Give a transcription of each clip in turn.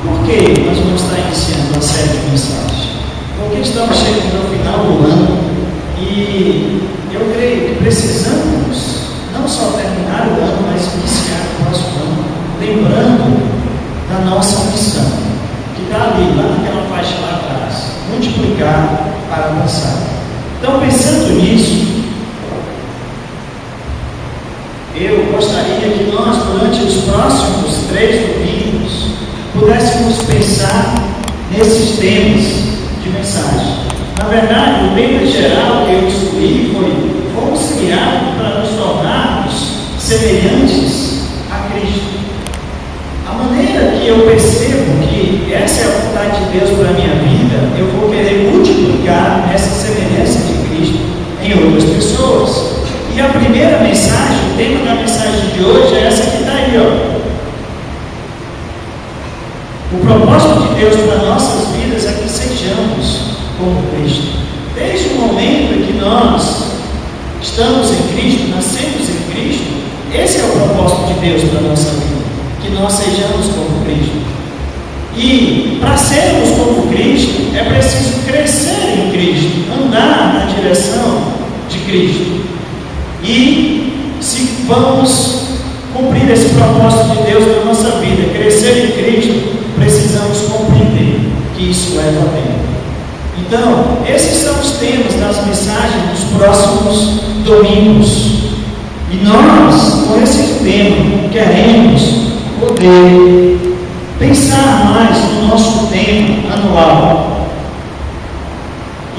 Por que nós vamos estar iniciando uma série de mensagens? Porque estamos chegando ao final do ano e eu creio que precisamos não só terminar o ano, mas iniciar o próximo ano, lembrando da nossa missão, que está ali, lá naquela faixa lá atrás, multiplicar para avançar. Então, pensando nisso, eu gostaria que nós, durante os próximos 3 domingos, pudéssemos pensar nesses temas de mensagem. Na verdade, o tema geral que eu escolhi foi: fomos criados para nos tornarmos semelhantes a Cristo. A maneira que eu percebo que essa é a vontade de Deus para a minha vida, eu vou querer multiplicar essa semelhança de Cristo em outras pessoas. E a primeira mensagem, o tema da mensagem de hoje é essa que está aí, ó. O propósito de Deus para nossas vidas é que sejamos como Cristo. Desde o momento em que nós estamos em Cristo, nascemos em Cristo, esse é o propósito de Deus para a nossa vida, que nós sejamos como Cristo. E para sermos como Cristo, é preciso crescer em Cristo, andar na direção de Cristo. E se vamos cumprir esse propósito de Deus na nossa vida, crescer em Cristo, precisamos compreender que isso leva a tempo. Então, esses são os temas das mensagens dos próximos domingos. E nós, com esse tema, queremos poder pensar mais no nosso tema anual.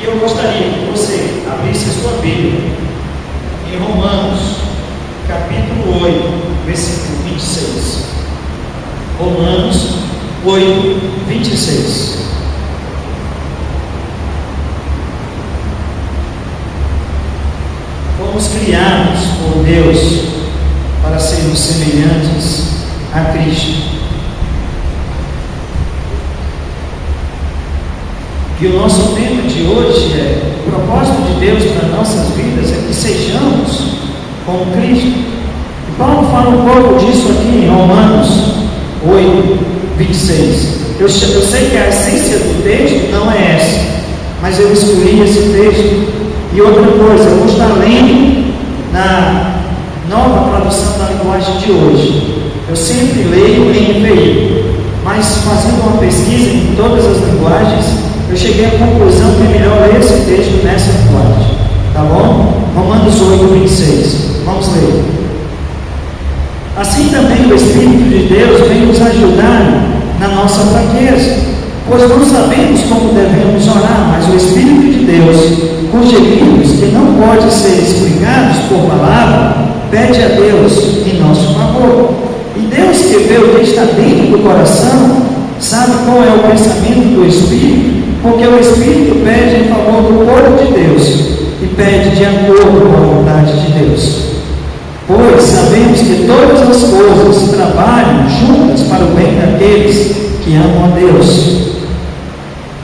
E eu gostaria que você abrisse a sua Bíblia em Romanos, capítulo 8, versículo 26. Romanos 8, 26. Fomos criados por Deus para sermos semelhantes a Cristo. E o nosso tema de hoje é: o propósito de Deus para nossas vidas é que sejamos como Cristo. E Paulo fala um pouco disso aqui em Romanos 8, 26. Eu sei que a essência do texto não é essa, mas eu escolhi esse texto. E outra coisa, eu vou estar lendo na nova tradução da linguagem de hoje. Eu sempre leio em NVI, mas fazendo uma pesquisa em todas as linguagens, eu cheguei à conclusão que é melhor ler esse texto nessa linguagem. Tá bom? Romanos 8, 26. Vamos ler. Assim também o Espírito de Deus vem nos ajudar na nossa fraqueza, pois não sabemos como devemos orar, mas o Espírito de Deus, com gemidos que não podem ser explicados por palavra, pede a Deus em nosso favor. E Deus, que vê o que está dentro do coração, sabe qual é o pensamento do Espírito, porque o Espírito pede em favor do povo de Deus e pede de acordo com a vontade de Deus. Pois sabemos que todas as coisas trabalham juntas para o bem daqueles que amam a Deus,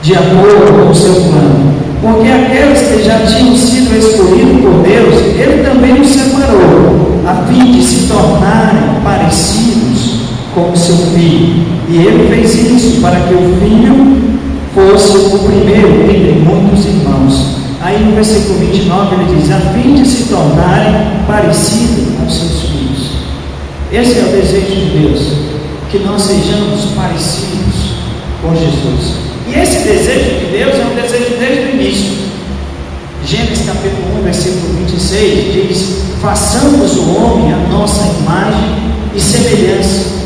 de acordo com o seu plano. Porque aqueles que já tinham sido escolhidos por Deus, Ele também os separou, a fim de se tornarem parecidos com o seu Filho. E Ele fez isso para que o Filho fosse o primeiro entre muitos irmãos. Aí no versículo 29 ele diz: a fim de se tornarem parecidos com seus filhos. Esse é o desejo de Deus, que nós sejamos parecidos com Jesus. E esse desejo de Deus é um desejo desde o início. Gênesis capítulo 1, versículo 26 diz: façamos o homem à nossa imagem e semelhança.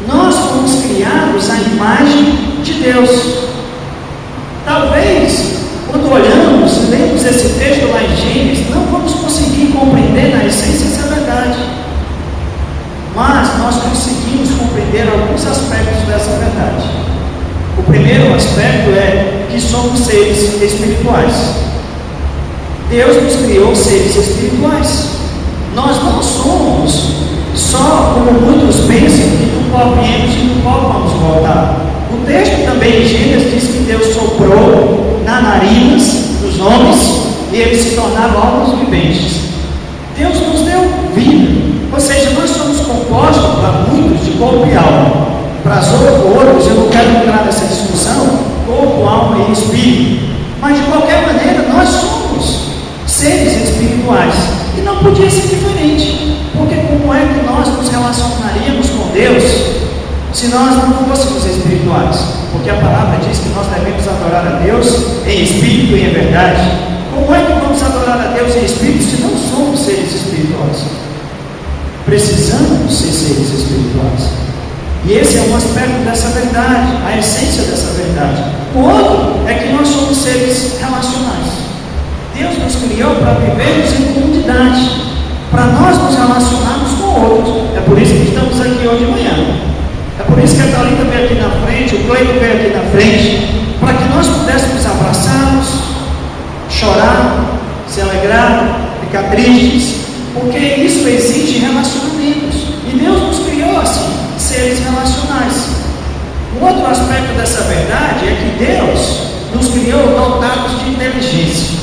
Nós fomos criados à imagem de Deus. Talvez, quando olhamos e lemos esse texto lá em Gênesis, não vamos conseguir compreender na essência essa verdade. Mas nós conseguimos compreender alguns aspectos dessa verdade. O primeiro aspecto é que somos seres espirituais. Deus nos criou seres espirituais. Nós não somos só como muitos pensam, que no pó viemos e no pó vamos voltar. O texto também em Gênesis diz que Deus soprou nas narinas dos homens e eles se tornaram almas viventes. Deus nos deu vida, ou seja, nós somos compostos para muitos de corpo e alma. Para os outros eu não quero entrar nessa discussão, corpo, alma e espírito, mas de qualquer maneira nós somos seres espirituais, e não podia ser diferente, porque como é que nós nos relacionaríamos com Deus se nós não fôssemos espirituais? Porque a palavra diz que nós devemos adorar a Deus em espírito e em verdade. Como é que vamos adorar a Deus em espírito se não somos seres espirituais? Precisamos ser seres espirituais, e esse é um aspecto dessa verdade, a essência dessa verdade. O outro é que nós somos seres relacionais. Deus nos criou para vivermos em comunidade, para nós nos relacionarmos com outros. É por isso que estamos aqui hoje de manhã. É por isso que a Thalita veio aqui na frente, o Cleiton veio aqui na frente, para que nós pudéssemos abraçarmos, chorar, se alegrar, ficar tristes, porque isso exige relacionamentos. E Deus nos criou assim, seres relacionais. Um outro aspecto dessa verdade é que Deus nos criou dotados de inteligência.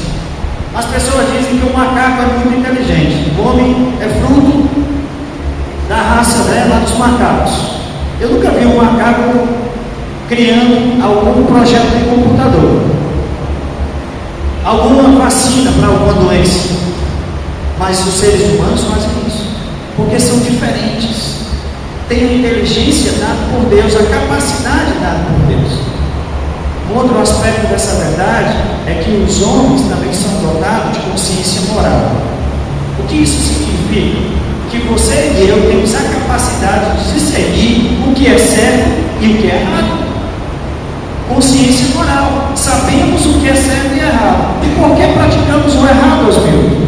As pessoas dizem que o macaco é muito inteligente. O homem é fruto da raça dela, dos macacos. Eu nunca vi um macaco criando algum projeto de computador, alguma vacina para alguma doença. Mas os seres humanos fazem isso, porque são diferentes. Tem a inteligência dada por Deus, a capacidade dada por Deus. Um outro aspecto dessa verdade é que os homens também são dotados de consciência moral. O que isso significa? Que você e eu temos a capacidade de discernir o que é certo e o que é errado. Consciência moral. Sabemos o que é certo e errado. E por que praticamos o errado, Oswildo?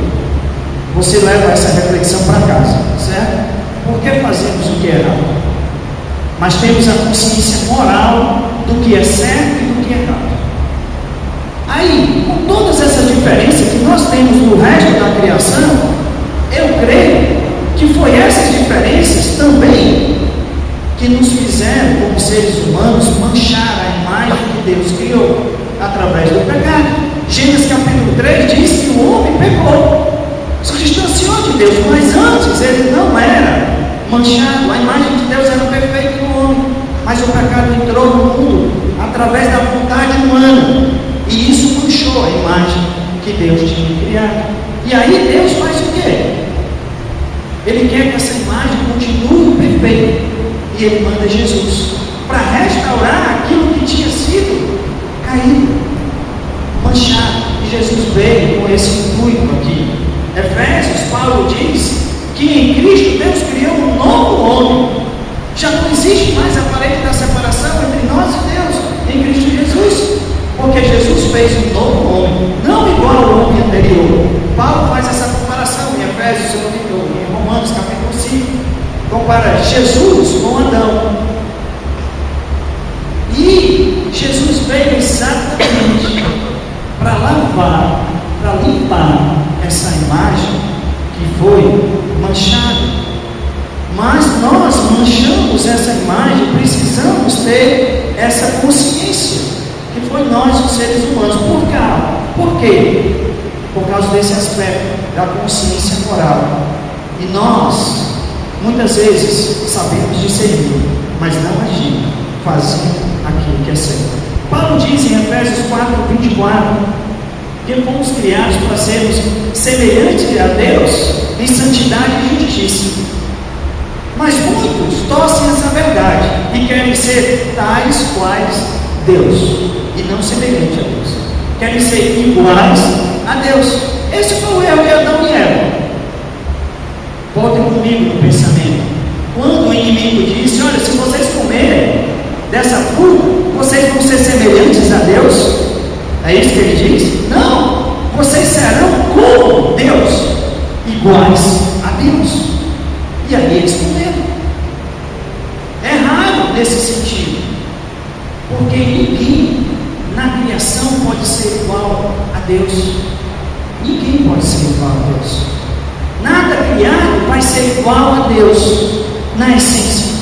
Você leva essa reflexão para casa, certo? Por que fazemos o que é errado? Mas temos a consciência moral do que é certo e do que é errado. Aí, com todas essas diferenças que nós temos no resto da criação, eu creio que foi essas diferenças também que nos fizeram, como seres humanos, manchar a imagem que Deus criou através do pecado. Gênesis capítulo 3 diz que o homem pecou, se distanciou de Deus, mas antes ele não era manchado. A imagem de Deus era perfeita no homem, mas o pecado entrou no mundo através da vontade humana, e isso manchou a imagem que Deus tinha criado. E aí Deus faz o quê? Ele quer que essa imagem continue perfeita, e Ele manda Jesus para restaurar aquilo que tinha sido caído, manchado. E Jesus veio com esse intuito aqui. Efésios, Paulo diz que em Cristo Deus criou um novo homem. Já não existe mais a parede da separação entre nós e Deus em Cristo Jesus, porque Jesus fez um novo homem, não igual ao homem anterior. Paulo faz essa comparação em Efésios, em Romanos capítulo 5, compara Jesus com Adão. E Jesus veio exatamente para lavar, para limpar essa imagem que foi manchada. Mas nós manchamos essa imagem, precisamos ter essa consciência, que foi nós, os seres humanos. Por quê? Por causa desse aspecto da consciência moral. E nós, muitas vezes, sabemos discernir, mas não agimos, fazendo aquilo que é certo. Paulo diz em Efésios 4:24, que fomos criados para sermos semelhantes a Deus em santidade e justiça. Mas muitos torcem essa verdade e querem ser tais quais Deus, e não semelhante a Deus. Querem ser iguais a Deus. Esse foi o erro de Adão e Eva. Voltem comigo no pensamento. Quando o inimigo disse: olha, se vocês comerem dessa fruta, vocês vão ser semelhantes a Deus. É isso que ele diz? Não, vocês serão como Deus, iguais a Deus. E aí eles comeram. É raro nesse sentido, porque ninguém na criação pode ser igual a Deus. Ninguém pode ser igual a Deus. Nada criado vai ser igual a Deus na essência.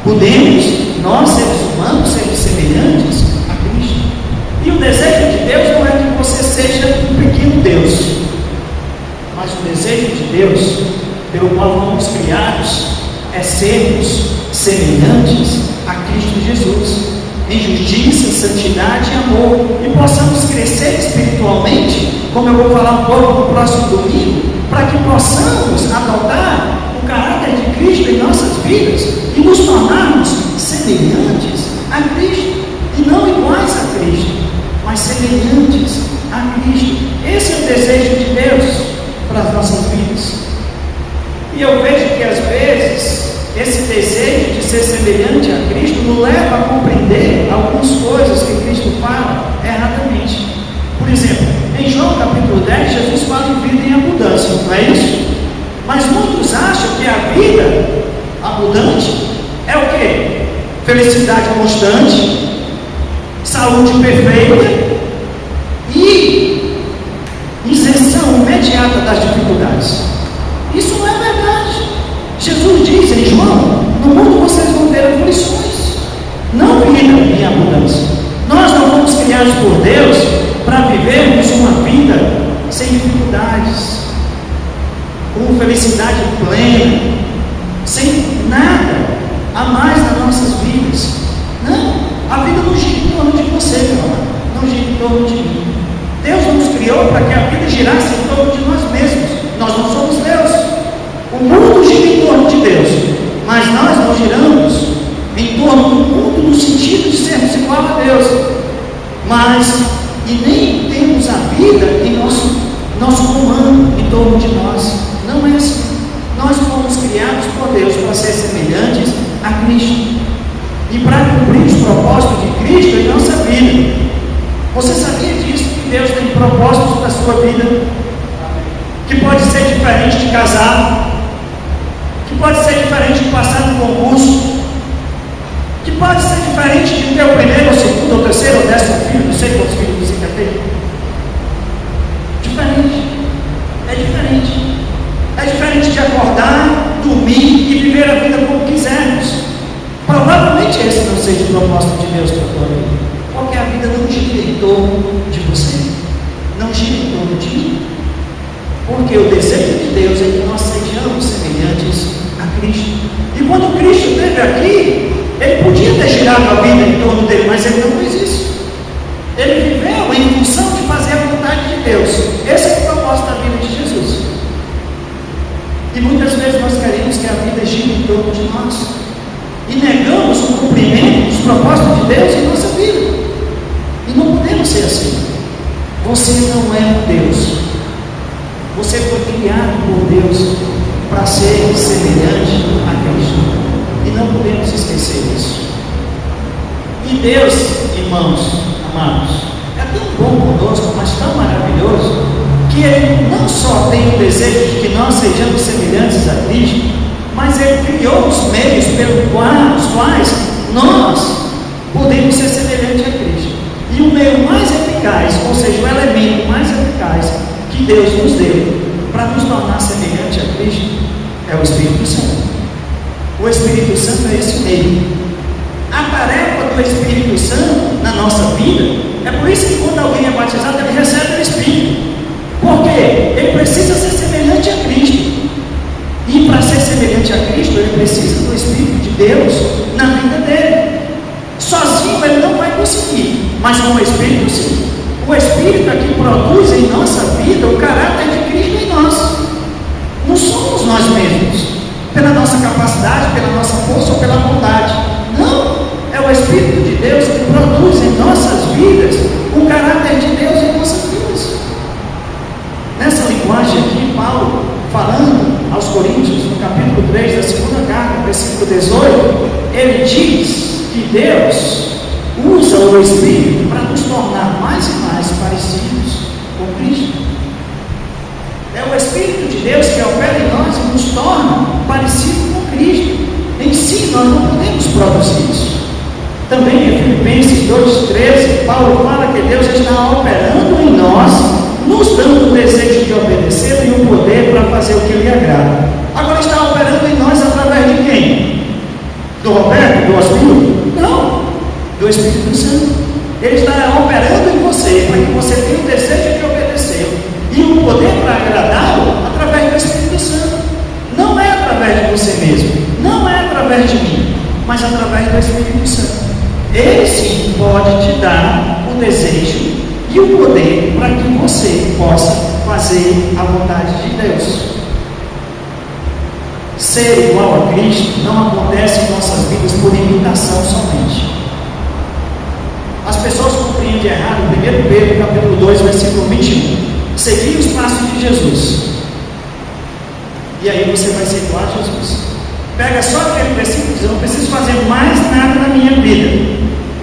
Podemos, nós seres humanos, sermos semelhantes a Cristo. E o desejo de Deus não é que você seja um pequeno Deus, mas o desejo de Deus, pelo qual fomos criados, é sermos semelhantes a Cristo Jesus. em justiça, santidade e amor, e possamos crescer espiritualmente, como eu vou falar um pouco no próximo domingo, para que possamos adotar o caráter de Cristo em nossas vidas e nos tornarmos semelhantes a Cristo, e não iguais a Cristo, mas semelhantes a Cristo. Esse é o desejo de Deus para as nossas vidas. E eu vejo que às vezes esse desejo de ser semelhante a Cristo nos leva a compreender algumas coisas que Cristo fala erradamente. Por exemplo, em João capítulo 10, Jesus fala em vida em abundância, não é isso? Mas muitos acham que a vida abundante é o quê? Felicidade constante, saúde perfeita e isenção imediata das dificuldades. Isso não é verdade. Jesus diz em João: no mundo vocês vão ter aflições, não vida em abundância. Nós não fomos criados por Deus para vivermos uma vida sem dificuldades, com felicidade plena, sem nada a mais nas nossas vidas. Não, a vida não gira em torno de você, meu amado, não gira em torno de mim. Deus nos criou para que a vida girasse em torno de nós mesmos. Nós não somos Deus. O mundo gira em torno de Deus, mas nós não giramos em torno do mundo no sentido de sermos igual a Deus, mas e nem temos a vida em nosso comando em torno de nós. Não é assim. Nós fomos criados por Deus para ser semelhantes a Cristo e para cumprir os propósitos de Cristo em nossa vida. Você sabia disso? Que Deus tem propósitos na sua vida, que pode ser diferente de casar, que pode ser diferente de passar no concurso, que pode ser diferente de ter o primeiro, ou segundo, ou terceiro, ou 10º filho, não sei quantos filhos você quer ter. Diferente. É diferente. É diferente de acordar, dormir e viver a vida como quisermos. Provavelmente esse não seja o propósito de Deus para a tua vida, porque a vida não gira em torno de você, não gira em torno de mim. Porque o desejo de Deus é que nós sejamos semelhantes a Cristo. E quando Cristo esteve aqui, Ele podia ter girado a vida em torno dele, mas Ele não fez isso. Ele viveu em função de fazer a vontade de Deus. Esse é o propósito da vida de Jesus. E muitas vezes nós queremos que a vida gire em torno de nós e negamos o cumprimento dos propósitos de Deus em nossa vida. E não podemos ser assim. Você não é um Deus. Você foi criado por Deus para ser semelhante a Cristo. E não podemos esquecer isso. E Deus, irmãos, amados, é tão bom conosco, mas tão maravilhoso, que Ele não só tem o desejo de que nós sejamos semelhantes a Cristo, mas Ele criou os meios pelos quais nós podemos ser semelhantes a Cristo. E o meio mais eficaz, ou seja, o elemento mais eficaz que Deus nos deu para nos tornar semelhante a Cristo é o Espírito Santo. O Espírito Santo é esse meio. A tarefa do Espírito Santo na nossa vida é por isso que quando alguém é batizado ele recebe o Espírito, porque ele precisa ser semelhante a Cristo, e para ser semelhante a Cristo ele precisa do Espírito de Deus na vida dele. Sozinho ele não vai conseguir, mas com o Espírito sim. O Espírito é que produz em nossa vida o caráter de Cristo em nós. Não somos nós mesmos, pela nossa capacidade, pela nossa força ou pela vontade. Não, é o Espírito de Deus que produz em nossas vidas o caráter de Deus em nossas vidas. Nessa linguagem aqui, Paulo, falando aos Coríntios, no capítulo 3 da segunda carta, versículo 18, ele diz que Deus usa o Espírito para nos tornar mais e mais parecidos com Cristo. É o Espírito de Deus que opera em nós e nos torna parecidos com Cristo. Em si, nós não podemos produzir isso. Também em Filipenses 2,13, Paulo fala que Deus está operando em nós, nos dando o desejo de obedecer e o poder para fazer o que lhe agrada. Agora está operando em nós através de quem? Do Roberto? Do Oswildo? Não, do Espírito Santo. Ele está operando em você para que você tenha o desejo de obedecer e o poder para agradá-lo através do Espírito Santo. Não é através de você mesmo, não é através de mim, mas através do Espírito Santo. Ele sim pode te dar o desejo e o poder para que você possa fazer a vontade de Deus. Ser igual a Cristo não acontece em nossas vidas por imitação somente. As pessoas compreendem errado 1 Pedro capítulo 2, versículo 21. Seguir os passos de Jesus. E aí você vai ser igual a Jesus. Pega só aquele versículo e diz: eu não preciso fazer mais nada na minha vida.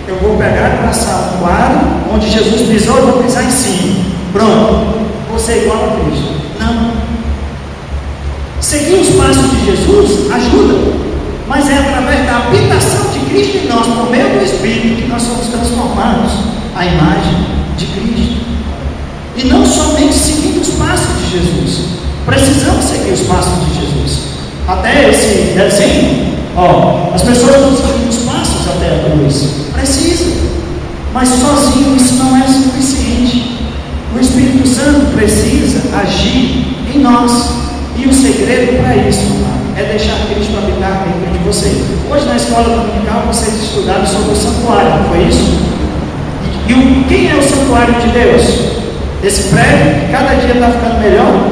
Eu vou pegar e traçar um quadro onde Jesus pisou, eu vou pisar em cima. Pronto, vou ser igual a Cristo. Não. Seguir os passos de Jesus ajuda, mas é através da habitação de Cristo em nós, por meio do Espírito, que nós somos transformados à imagem de Cristo. E não somente seguindo os passos de Jesus, precisamos seguir os passos de Jesus. Até esse desenho, as pessoas não seguem os passos até a cruz. Precisa, mas sozinho isso não é suficiente. O Espírito Santo precisa agir em nós. E o segredo para isso, é deixar Cristo habitar dentro de você. Hoje na escola dominical vocês estudaram sobre o santuário, não foi isso? E quem é o santuário de Deus? Esse prédio, cada dia está ficando melhor?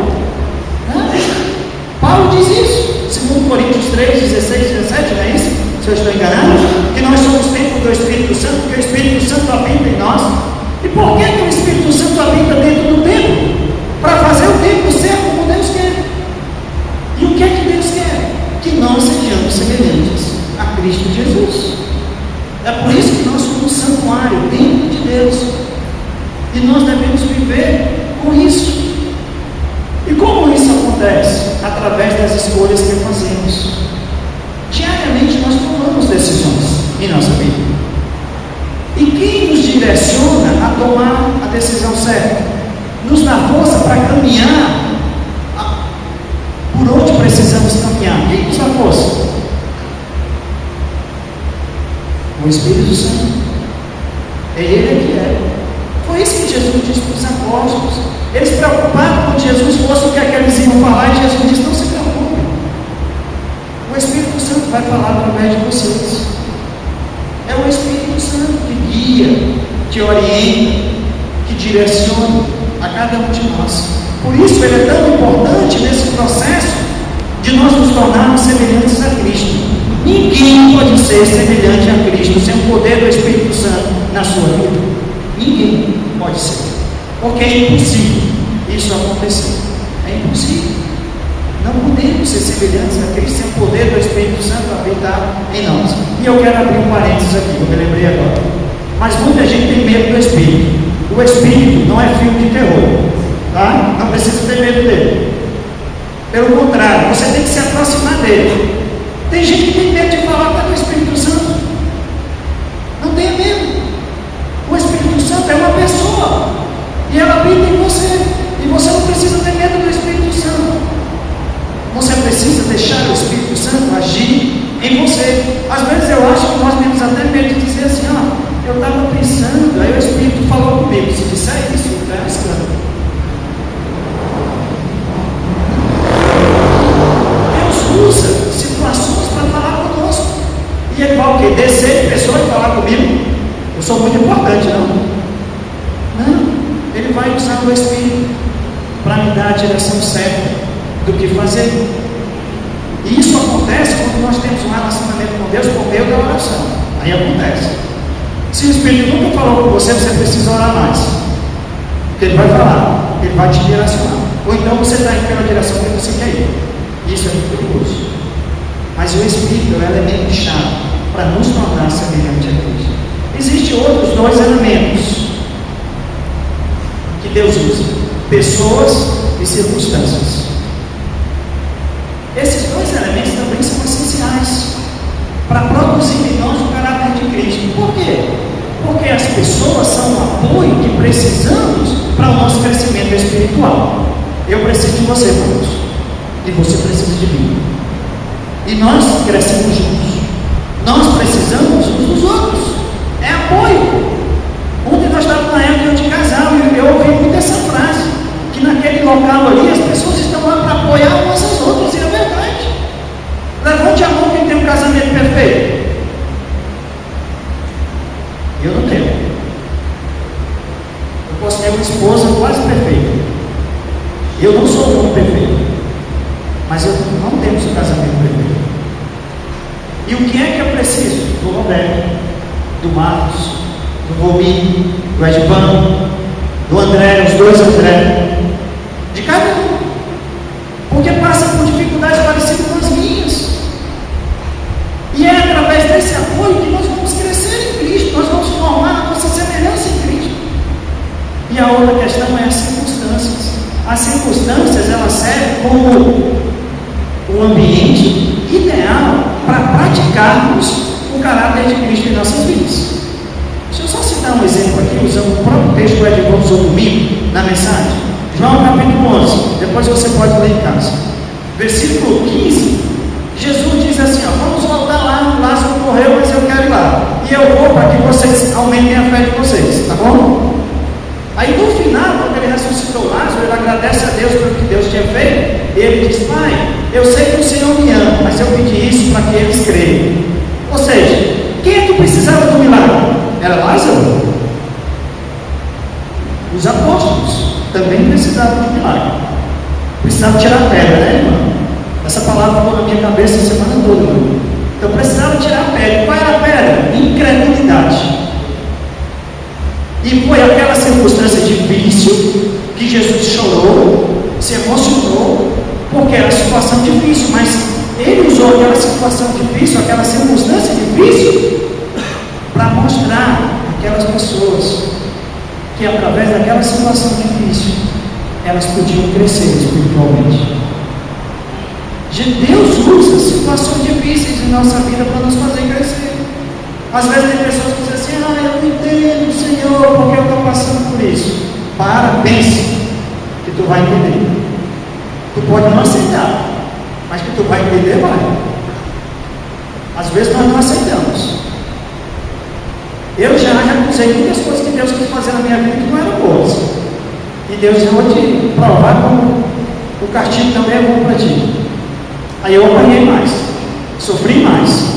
Paulo diz isso, 2 Coríntios 3, 16, 17, não é isso? Se eu estou enganado, que nós somos templo do Espírito Santo, porque o Espírito Santo habita em nós. E por que o Espírito Santo habita dentro do templo? Para fazer o templo ser como Deus quer. E o que é que Deus quer? Que nós sejamos semelhantes a Cristo Jesus. É por isso que nós somos um santuário dentro de Deus. E nós devemos viver com isso. E como isso acontece? Através das escolhas que fazemos. Diariamente nós tomamos decisões em nossa vida. E quem nos direciona a tomar a decisão certa? Nos dá força para caminhar por onde precisamos caminhar. Quem nos dá força? O Espírito Santo. É Ele que é. Foi isso que Jesus disse para os apóstolos. Eles preocuparam com Jesus fosse o que eles iam falar, e Jesus disse: não se preocupe. O Espírito Santo vai falar através de vocês. É o Espírito Santo que guia, que orienta, que direciona a cada um de nós. Por isso ele é tão importante nesse processo de nós nos tornarmos semelhantes a Cristo. Ninguém pode ser semelhante a Cristo sem o poder do Espírito Santo na sua vida. Ninguém pode ser. Porque é impossível isso acontecer. É impossível. Não podemos ser semelhantes a Cristo sem o poder do Espírito Santo habitar em nós. E eu quero abrir um parênteses aqui, eu me lembrei agora. Mas muita gente tem medo do Espírito. O Espírito não é filme de terror. Tá? Não precisa ter medo dele. Pelo contrário, você tem que se aproximar dele. Tem gente que tem medo de falar com o Espírito Santo. Não tenha medo. O Espírito Santo é uma pessoa e ela habita em você. E você não precisa ter medo do Espírito Santo. Você precisa deixar o Espírito Santo agir em você. Às vezes eu acho que nós temos até medo de dizer assim: eu estava pensando, aí o Espírito falou comigo. Se disser isso, então é um escândalo. Usa situações para falar conosco. E é igual que descer de pessoa e falar comigo. Eu sou muito importante, não? Não. Ele vai usar o Espírito para me dar a direção certa do que fazer. E isso acontece quando nós temos um relacionamento com Deus por meio da oração. Aí acontece. Se o Espírito nunca falou com você, você precisa orar mais. Porque ele vai falar, ele vai te direcionar. Ou então você está indo pela direção que você quer ir. Isso é muito perigoso. Mas o Espírito é um elemento chave para nos tornar semelhante a Cristo. Existem outros dois elementos que Deus usa: pessoas e circunstâncias. Esses dois elementos também são essenciais para produzir em nós o caráter de Cristo. Por quê? Porque as pessoas são o apoio que precisamos para o nosso crescimento espiritual. Eu preciso de você, irmãos. E você precisa de mim. E nós crescemos juntos. Nós precisamos uns dos outros. É apoio. Ontem nós estávamos na época de casal e eu ouvi muito essa frase: que naquele local ali as pessoas estão lá para apoiar umas às outras. E é verdade. Levante a mão quem tem um casamento perfeito. Eu não tenho. uma esposa quase perfeita. Eu não sou um homem perfeito, mas não temos um casamento perfeito. E o que é que eu preciso? Do Roberto, do Marcos, do Rominho, do Edvan, do André, os dois André, de cada um, porque passa por dificuldades parecidas com as minhas, e é através desse apoio que nós vamos crescer em Cristo, nós vamos formar a nossa semelhança em Cristo. E a outra questão é as circunstâncias. As circunstâncias, elas servem como o ambiente ideal para praticarmos o caráter de Cristo em nossas vidas. Deixa eu só citar um exemplo aqui, usando o próprio texto que o Edvan usou domingo na mensagem. João capítulo 11, depois você pode ler em casa. Versículo 15, Jesus diz assim, vamos voltar lá, Lázaro morreu, mas eu quero ir lá. E eu vou para que vocês aumentem a fé de vocês, tá bom? Aí no final, quando ele ressuscitou Lázaro, ele agradece a Deus pelo que Deus tinha feito. E ele diz, Pai, eu sei que o Senhor me ama, mas eu pedi isso para que eles creiam. Ou seja, quem é que precisava do milagre? Era Lázaro? Os apóstolos também precisavam de milagre. Precisavam tirar a pedra, né, irmão? Essa palavra ficou na minha cabeça a semana toda, irmão. Então precisavam tirar a pedra. Qual era a pedra? Incredulidade. E foi aquela circunstância difícil que Jesus chorou, se emocionou, porque era situação difícil, mas ele usou aquela situação difícil, aquela circunstância difícil, para mostrar àquelas pessoas que através daquela situação difícil, elas podiam crescer espiritualmente. Deus usa situações difíceis em nossa vida para nos fazer crescer. Às vezes tem pessoas que dizem assim, eu não entendo, Senhor, porque eu estou passando por isso. Pense, que tu vai entender. Tu pode não aceitar, mas que tu vai entender, vai. Às vezes nós não aceitamos. Eu já recusei muitas coisas que Deus quis fazer na minha vida que não eram boas. E Deus disse, eu vou te provar como o castigo também é bom para ti. Aí eu apanhei mais, sofri mais.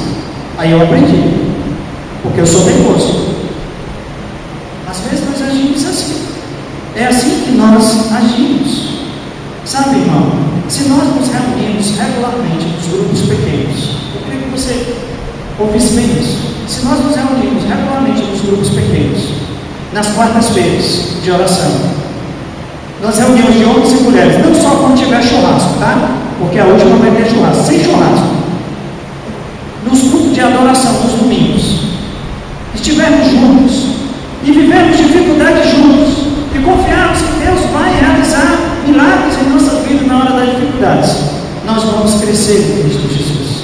Aí eu aprendi, porque eu sou teimoso. Às vezes nós agimos assim. É assim que nós agimos. Sabe, irmão, se nós nos reunimos regularmente nos grupos pequenos, eu queria que você ouvisse bem isso. Se nós nos reunimos regularmente nos grupos pequenos, nas quartas-feiras de oração, nós reunimos de homens e mulheres, não só quando tiver churrasco, tá? Porque a última vai ter churrasco, sem churrasco. Nos grupos de adoração, nos domingos, estivermos juntos e vivemos dificuldades juntos e confiarmos que Deus vai realizar milagres em nossa vida na hora das dificuldades, nós vamos crescer em Cristo Jesus.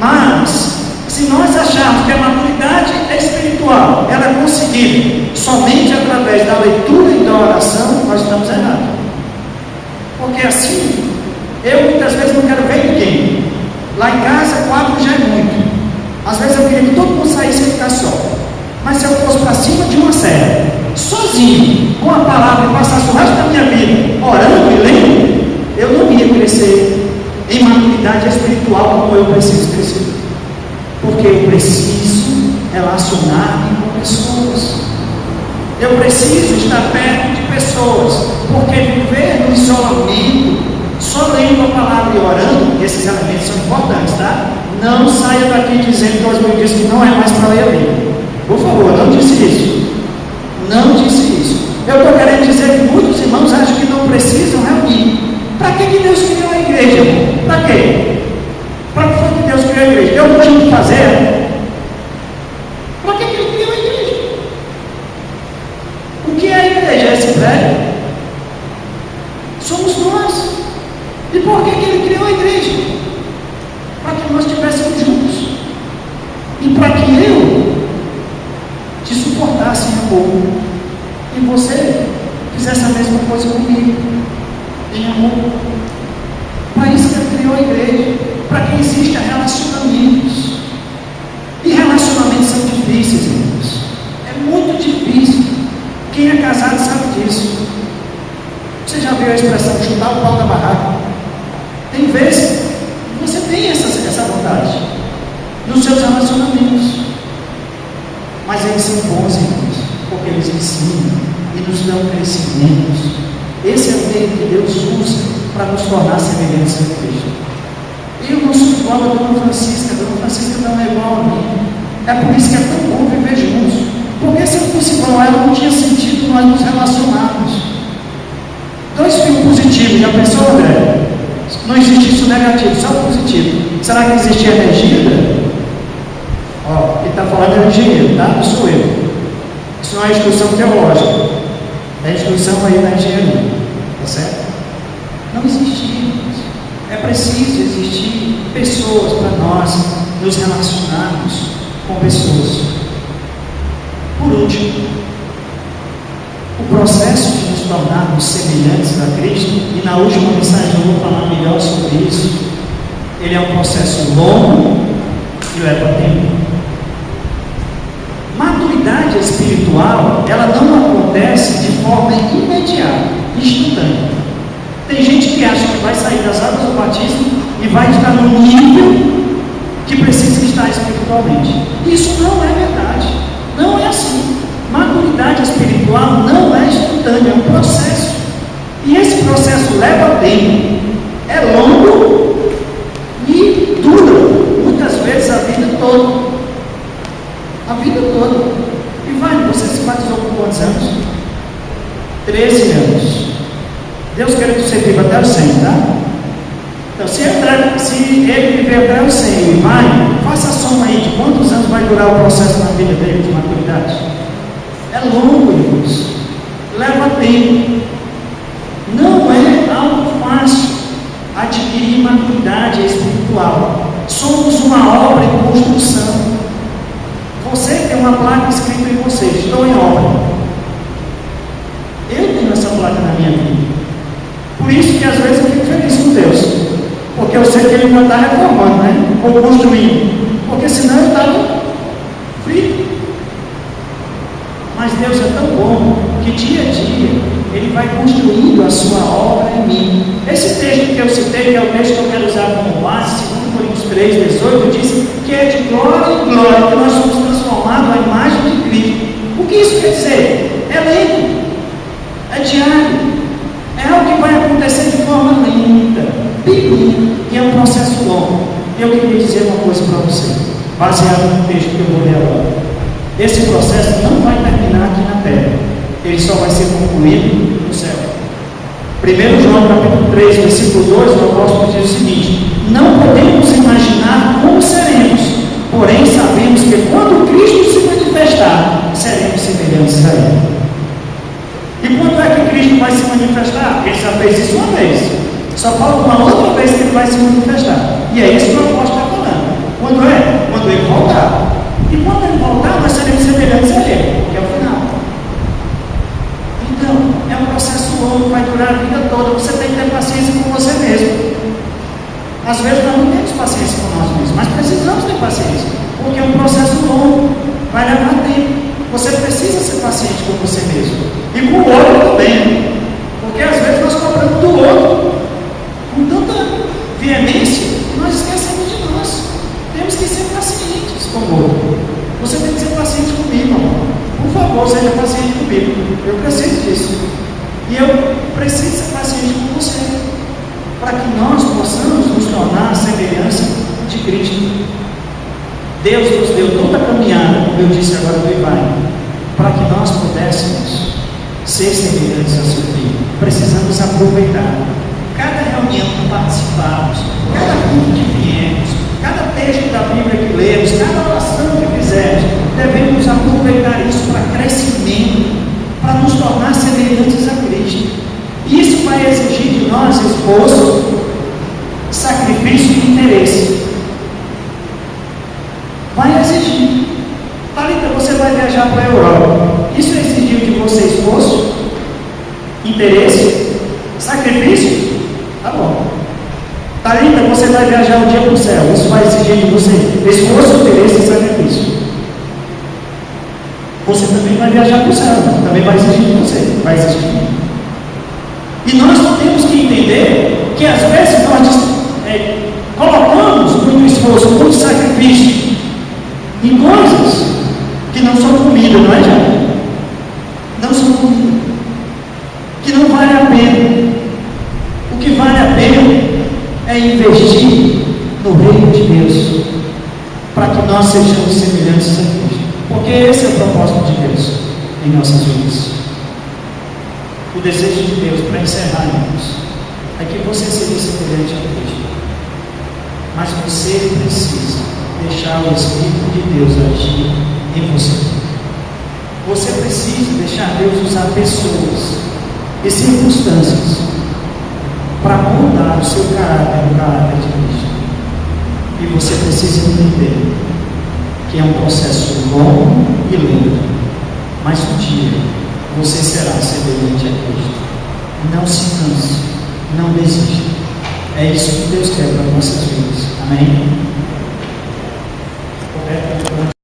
Mas se nós acharmos que a maturidade espiritual ela é conseguida somente através da leitura e da oração, nós estamos errados. Porque assim, eu muitas vezes não quero ver ninguém. Lá em casa, 4 já é muito. Às vezes eu queria que todo mundo saísse e ficar só. Mas se eu fosse para cima de uma serra, sozinho, com a palavra e passasse o resto da minha vida orando e lendo, eu não ia crescer em maturidade espiritual como eu preciso crescer. Porque eu preciso relacionar-me com pessoas. Eu preciso estar perto de pessoas. Porque viver no isolamento, só lendo a palavra e orando, esses elementos são importantes, tá? Não saia daqui dizendo que hoje me disse que não é mais para ler a Bíblia. Por favor, não disse isso. Não disse isso. Eu estou querendo dizer que muitos irmãos acham que não precisam reunir. Para que Deus criou a igreja? Para quê? Para que foi que Deus criou a igreja? Eu não tinha que fazer. Para que Ele criou a igreja? O que é a igreja? É esse prédio? Somos nós. E por que Ele criou a igreja? Para que nós estivéssemos juntos. E para que eu te suportasse em amor. E você fizesse a mesma coisa comigo. Em amor. Para isso que Ele criou a igreja. Para que exista relacionamentos. E relacionamentos são difíceis, irmãos. É muito difícil. Quem é casado sabe disso. Você já viu a expressão chutar o pau da barraca? Tem vezes que você tem essa vontade nos seus relacionamentos. Mas eles são bons, irmãos, porque eles ensinam e nos dão crescimentos. Esse é o meio que Deus usa para nos tornar semelhantes a Cristo. Eu não sou igual a Dona Francisca não é igual a mim. É por isso que é tão bom viver juntos. Porque se eu fosse igual a ela, não tinha sentido nós nos relacionarmos. Dois fios positivos, já pensou, André? Não existe isso negativo, só positivo. Será que existe energia? Ó, quem está falando é o engenheiro, tá? Não sou eu. Isso não é instrução teológica, é instrução aí na engenharia, tá certo? Não existe. É preciso existir pessoas para nós nos relacionarmos com pessoas. Por último, o processo de nos tornarmos semelhantes a Cristo, e na última mensagem eu vou falar melhor sobre isso, ele é um processo longo e leva tempo. Maturidade espiritual, ela não acontece de forma imediata, instantânea. Tem gente que acha que vai sair das águas do batismo e vai estar no nível que precisa estar espiritualmente. Isso não é verdade. Não é assim. Maturidade espiritual não é instantânea, é um processo. E esse processo leva tempo. É longo e dura, muitas vezes a vida toda. A vida toda. E vai, você se batizou com quantos anos? 13 anos. Deus quer que você viva até os 100, tá? Então, se ele viver até os 100 e vai, faça a soma aí de quantos anos vai durar o processo na vida dele de maturidade. É longo, irmãos. Leva tempo. Não é algo fácil adquirir maturidade espiritual. Somos uma obra em construção. Você tem uma placa escrita em você: estou em obra. Eu tenho essa placa na minha vida. Por isso que às vezes eu fico feliz com Deus, porque eu sei que Ele não está reformando, né? Ou construindo, porque senão eu estava frito. Mas Deus é tão bom que dia a dia Ele vai construindo a sua obra em mim. Esse texto que eu citei, que é o texto que eu quero usar como base, 2 Coríntios 3:18, diz que é de glória em glória que nós somos transformados à imagem de Cristo. O que isso quer dizer? É lento, é diário. É algo que vai acontecer de forma lenta, pequena, e é um processo longo. E eu queria dizer uma coisa para você, baseado no texto que eu vou ler agora. Esse processo não vai terminar aqui na terra, ele só vai ser concluído no céu. 1 João capítulo 3, versículo 2, o apóstolo diz o seguinte: não podemos imaginar como seremos, porém sabemos que quando Cristo se manifestar, seremos semelhantes a Ele. E quando é que Cristo vai se manifestar? Ele já fez isso uma vez. Só falta uma outra vez que Ele vai se manifestar. E é isso que o apóstolo está falando. Quando é? Quando Ele voltar. E quando Ele voltar, nós seremos semelhantes a Ele, que é o final. Então, é um processo longo, vai durar a vida toda. Você tem que ter paciência com você mesmo. Às vezes nós não temos paciência com nós mesmos, mas precisamos ter paciência, porque é um processo longo, vai levar tempo. Você precisa ser paciente com você mesmo. E com o outro também. Porque às vezes nós cobramos do outro com tanta veemência que nós esquecemos de nós. Temos que ser pacientes com o outro. Você tem que ser paciente comigo, amor. Por favor, seja paciente comigo. Eu preciso disso. E eu preciso ser paciente com você. Para que nós possamos nos tornar a semelhança de Cristo. Deus nos deu toda a caminhada, como eu disse agora do Ibai, para que nós pudéssemos ser semelhantes ao seu Filho. Precisamos aproveitar cada reunião que participarmos, cada culto que viemos, cada texto da Bíblia que lemos, cada oração que fizermos. Devemos aproveitar isso para crescimento, para nos tornar semelhantes a Cristo. Isso vai exigir de nós esforço, sacrifício e interesse. Vai exigir. Thalita, você vai viajar para a Europa. Isso exigiu de você esforço, interesse, sacrifício? Tá bom. Thalita, você vai viajar um dia para o céu. Isso vai exigir de você esforço, interesse e sacrifício. Você também vai viajar para o céu. Também vai exigir de você. Vai exigir. E nós temos que entender que às vezes nós colocamos muito esforço, muito sacrifício em coisas que não são comida, não é, já? Não são comida. sejamos semelhantes a Cristo. Porque esse é o propósito de Deus em nossas vidas. O desejo de Deus, para encerrar, irmãos, é que você seja semelhante a Cristo. Mas você precisa deixar o Espírito de Deus agir em você. Você precisa deixar Deus usar pessoas e circunstâncias para moldar o seu caráter, o caráter de Cristo. E você precisa entender que é um processo longo e lento, mas um dia você será semelhante a Cristo. Não se canse, não desista. É isso que Deus quer para nossas vidas. Amém?